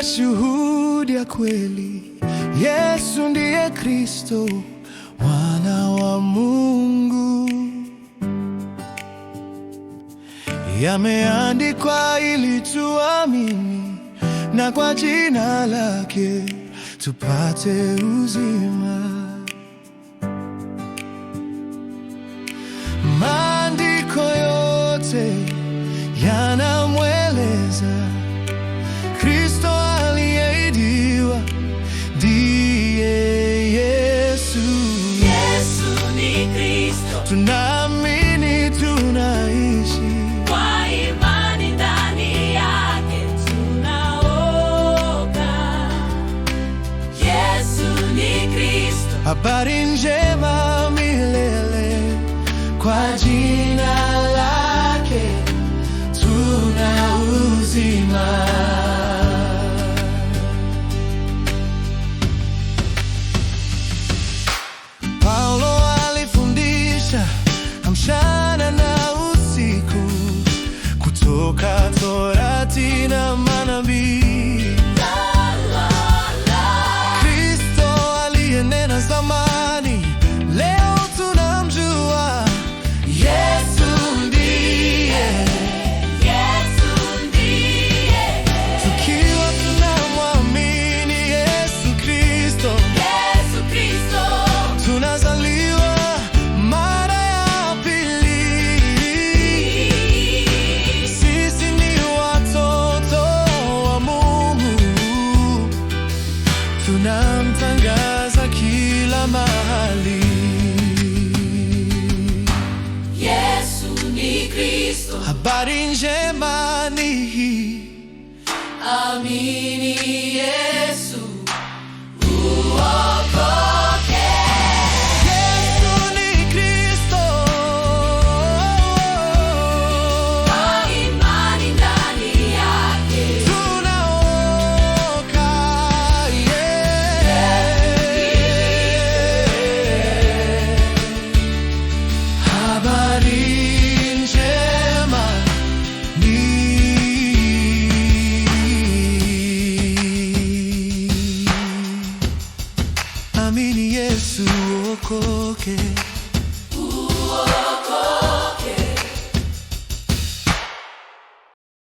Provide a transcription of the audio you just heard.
tunashuhudia kweli, Yesu ndiye Kristo, Mwana wa Mungu. Yameandikwa ili tuamini, na kwa jina lake tupate uzima. Maandiko yote yanamweleza Kristo aliyeahidiwa ndiye Yesu. Yesu ni Kristo, tunaamini, tunaishi kwa imani ndani yake tunaokoka. Yesu ni Kristo, habari njema milele, kwa jina lake tuna uzima. Paulo alifundisha mchana na usiku, kutoka Torati na manabii. Kristo aliyenena zamani, leo tunamjua. Yesu ndiye, tukiwa tunamwamini Yesu Kristo, tunazaliwa mara ya pili. Sisi ni watoto wa Mungu, tunamtangaza kila mahali. Yesu ni Kristo, Habari njema ni hii, amini.